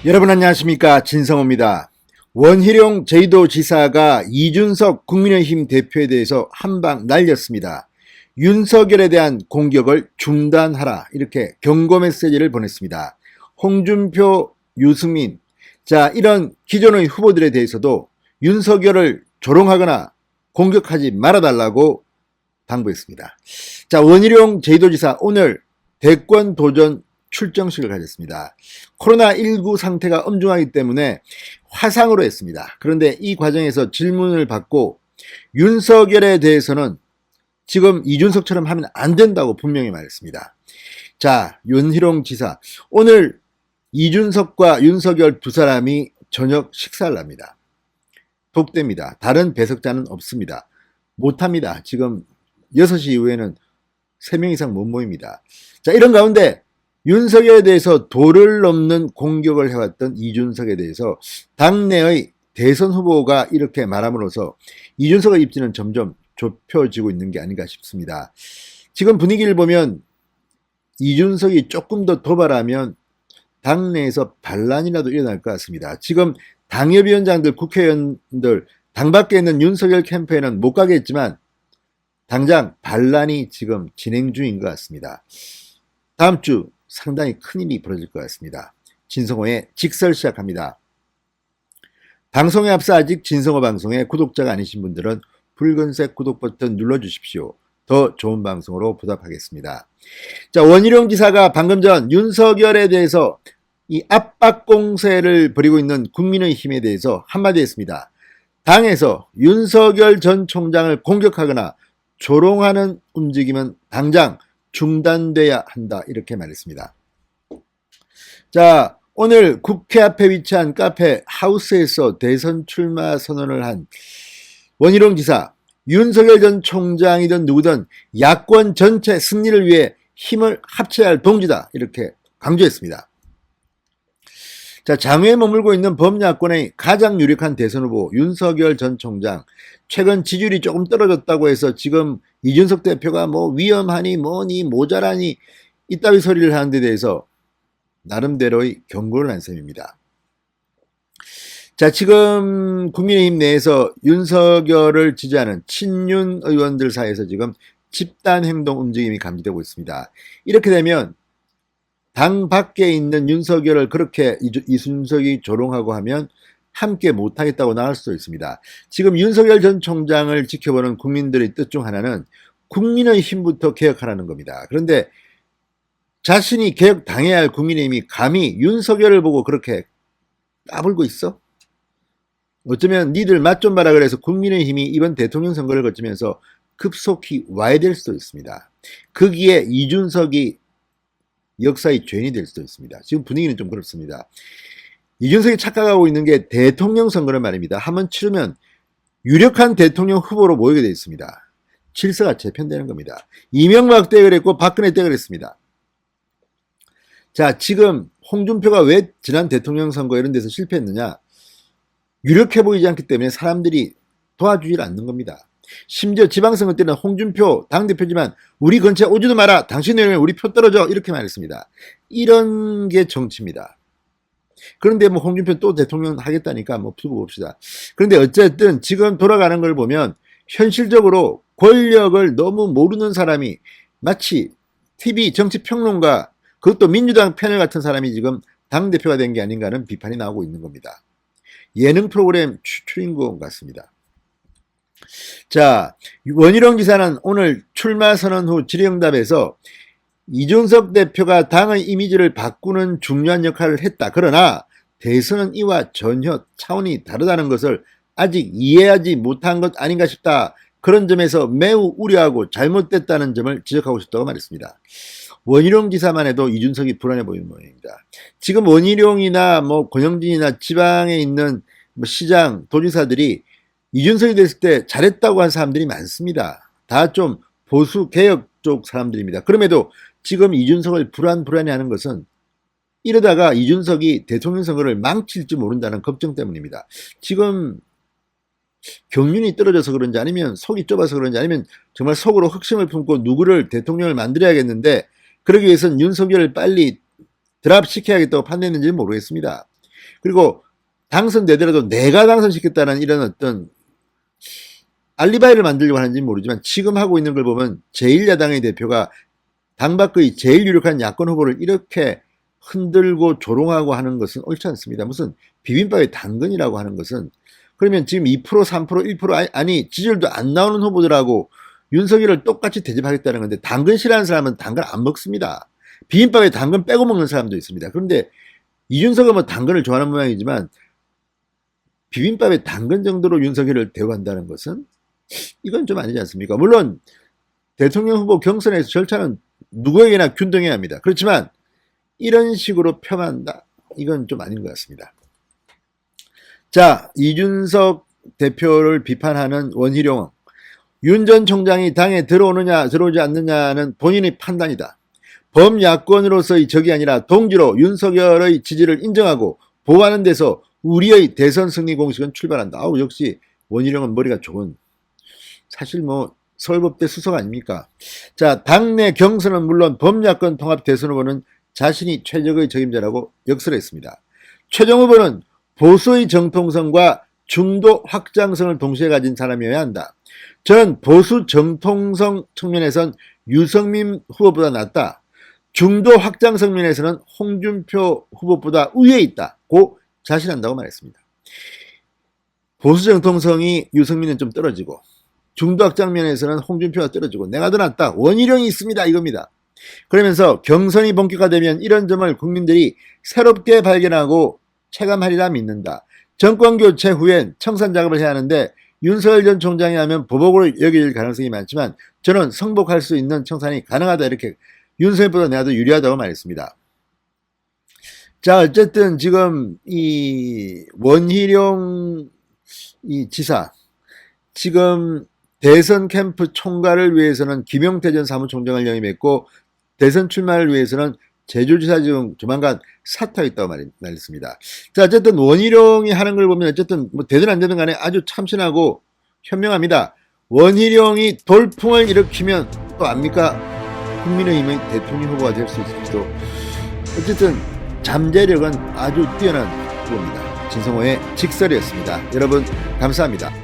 여러분 안녕하십니까, 진성호입니다. 원희룡 제주도지사가 이준석 국민의힘 대표에 대해서 한방 날렸습니다. 윤석열에 대한 공격을 중단하라, 이렇게 경고 메시지를 보냈습니다. 홍준표, 유승민, 이런 기존의 후보들에 대해서도 윤석열을 조롱하거나 공격하지 말아달라고 당부했습니다. 원희룡 제주도지사 오늘 대권 도전 출정식을 가졌습니다. 코로나19 상태가 엄중하기 때문에 화상으로 했습니다. 그런데 이 과정에서 질문을 받고 윤석열에 대해서는 지금 이준석처럼 하면 안 된다고 분명히 말했습니다. 윤희룡 지사, 오늘 이준석과 윤석열 두 사람이 저녁 식사를 합니다. 독대입니다. 다른 배석자는 없습니다. 못합니다. 지금 6시 이후에는 3명 이상 못 모입니다. 이런 가운데 윤석열에 대해서 도를 넘는 공격을 해왔던 이준석에 대해서 당내의 대선 후보가 이렇게 말함으로써 이준석의 입지는 점점 좁혀지고 있는 게 아닌가 싶습니다. 지금 분위기를 보면 이준석이 조금 더 도발하면 당내에서 반란이라도 일어날 것 같습니다. 지금 당협위원장들, 국회의원들, 당 밖에 있는 윤석열 캠프에는 못 가겠지만 당장 반란이 지금 진행 중인 것 같습니다. 다음 주 상당히 큰일이 벌어질 것 같습니다. 진성호의 직설 시작합니다. 방송에 앞서 아직 진성호 방송의 구독자가 아니신 분들은 붉은색 구독 버튼 눌러주십시오. 더 좋은 방송으로 보답하겠습니다. 원희룡 지사가 방금 전 윤석열에 대해서 이 압박 공세를 벌이고 있는 국민의힘에 대해서 한마디 했습니다. 당에서 윤석열 전 총장을 공격하거나 조롱하는 움직임은 당장 중단돼야 한다, 이렇게 말했습니다. 오늘 국회 앞에 위치한 카페 하우스에서 대선 출마 선언을 한 원희룡 지사, 윤석열 전 총장이든 누구든 야권 전체 승리를 위해 힘을 합쳐야 할 동지다, 이렇게 강조했습니다. 장외에 머물고 있는 범야권의 가장 유력한 대선 후보 윤석열 전 총장, 최근 지지율이 조금 떨어졌다고 해서 지금 이준석 대표가 위험하니 뭐니 모자라니 이따위 소리를 하는 데 대해서 나름대로의 경고를 한 셈입니다. 지금 국민의힘 내에서 윤석열을 지지하는 친윤 의원들 사이에서 지금 집단 행동 움직임이 감지되고 있습니다. 이렇게 되면 당 밖에 있는 윤석열을 그렇게 이준석이 조롱하고 하면 함께 못하겠다고 나올 수도 있습니다. 지금 윤석열 전 총장을 지켜보는 국민들의 뜻 중 하나는 국민의힘부터 개혁하라는 겁니다. 그런데 자신이 개혁당해야 할 국민의힘이 감히 윤석열을 보고 그렇게 까불고 있어? 어쩌면 니들 맛 좀 봐라 그래서 국민의힘이 이번 대통령 선거를 거치면서 급속히 와야 될 수도 있습니다. 거기에 이준석이 역사의 죄인이 될 수도 있습니다. 지금 분위기는 좀 그렇습니다. 이준석이 착각하고 있는 게 대통령 선거는 말입니다. 한번 치르면 유력한 대통령 후보로 모이게 되어 있습니다. 질서가 재편되는 겁니다. 이명박 때 그랬고 박근혜 때 그랬습니다. 지금 홍준표가 왜 지난 대통령 선거 이런 데서 실패했느냐? 유력해 보이지 않기 때문에 사람들이 도와주질 않는 겁니다. 심지어 지방선거 때는 홍준표 당대표지만 우리 근처에 오지도 마라, 당신을 우리 표 떨어져, 이렇게 말했습니다. 이런 게 정치입니다. 그런데 홍준표 또 대통령 하겠다니까 두고 봅시다. 그런데 어쨌든 지금 돌아가는 걸 보면 현실적으로 권력을 너무 모르는 사람이 마치 TV 정치평론가, 그것도 민주당 패널 같은 사람이 지금 당대표가 된 게 아닌가 하는 비판이 나오고 있는 겁니다. 예능 프로그램 출연것 같습니다. 원희룡 지사는 오늘 출마 선언 후 질의응답에서 이준석 대표가 당의 이미지를 바꾸는 중요한 역할을 했다. 그러나 대선은 이와 전혀 차원이 다르다는 것을 아직 이해하지 못한 것 아닌가 싶다. 그런 점에서 매우 우려하고 잘못됐다는 점을 지적하고 싶다고 말했습니다. 원희룡 지사만 해도 이준석이 불안해 보이는 모양입니다. 지금 원희룡이나 권영진이나 지방에 있는 시장, 도지사들이 이준석이 됐을 때 잘했다고 한 사람들이 많습니다. 다 좀 보수 개혁 쪽 사람들입니다. 그럼에도 지금 이준석을 불안해하는 것은 이러다가 이준석이 대통령 선거를 망칠지 모른다는 걱정 때문입니다. 지금 경륜이 떨어져서 그런지, 아니면 속이 좁아서 그런지, 아니면 정말 속으로 흑심을 품고 누구를 대통령을 만들어야겠는데 그러기 위해서는 윤석열을 빨리 드랍시켜야겠다고 판단했는지 모르겠습니다. 그리고 당선되더라도 내가 당선시켰다는 이런 어떤 알리바이를 만들려고 하는지 모르지만 지금 하고 있는 걸 보면 제1야당의 대표가 당 밖의 제일 유력한 야권 후보를 이렇게 흔들고 조롱하고 하는 것은 옳지 않습니다. 무슨 비빔밥의 당근이라고 하는 것은, 그러면 지금 2%, 3%, 1% 아니 지지율도 안 나오는 후보들하고 윤석열을 똑같이 대접하겠다는 건데, 당근 싫어하는 사람은 당근 안 먹습니다. 비빔밥에 당근 빼고 먹는 사람도 있습니다. 그런데 이준석은 뭐 당근을 좋아하는 모양이지만 비빔밥에 당근 정도로 윤석열을 대우한다는 것은 이건 좀 아니지 않습니까? 물론 대통령 후보 경선에서 절차는 누구에게나 균등해야 합니다. 그렇지만 이런 식으로 폄한다? 이건 좀 아닌 것 같습니다. 자, 이준석 대표를 비판하는 원희룡. 윤 전 총장이 당에 들어오느냐 들어오지 않느냐는 본인의 판단이다. 범야권으로서의 적이 아니라 동지로 윤석열의 지지를 인정하고 보호하는 데서 우리의 대선 승리 공식은 출발한다. 아우, 역시 원희룡은 머리가 좋은, 사실 뭐 서울법대 수석 아닙니까? 자, 당내 경선은 물론 범야권 통합 대선 후보는 자신이 최적의 적임자라고 역설했습니다. 최종 후보는 보수의 정통성과 중도 확장성을 동시에 가진 사람이어야 한다. 저는 보수 정통성 측면에선 유승민 후보보다 낫다. 중도 확장성 면에서는 홍준표 후보보다 우위에 있다고 자신한다고 말했습니다. 보수 정통성이 유승민은 좀 떨어지고 중도 확장 면에서는 홍준표가 떨어지고 내가 더 낫다. 원희룡이 있습니다. 이겁니다. 그러면서 경선이 본격화되면 이런 점을 국민들이 새롭게 발견하고 체감하리라 믿는다. 정권교체 후엔 청산 작업을 해야 하는데 윤석열 전 총장이 하면 보복으로 여겨질 가능성이 많지만 저는 성복할 수 있는 청산이 가능하다. 이렇게 윤석열보다 내가 더 유리하다고 말했습니다. 자, 어쨌든 지금 이 원희룡 이 지사, 지금 대선 캠프 총괄을 위해서는 김용태 전 사무총장을 영입했고 대선 출마를 위해서는 제주지사 지금 조만간 사퇴하겠다고 말했습니다. 자, 어쨌든 원희룡이 하는 걸 보면 어쨌든 뭐 되든 안 되든 간에 아주 참신하고 현명합니다. 원희룡이 돌풍을 일으키면 또 압니까? 국민의힘의 대통령 후보가 될 수 있을지도. 어쨌든 잠재력은 아주 뛰어난 후보입니다. 진성호의 직설이었습니다. 여러분 감사합니다.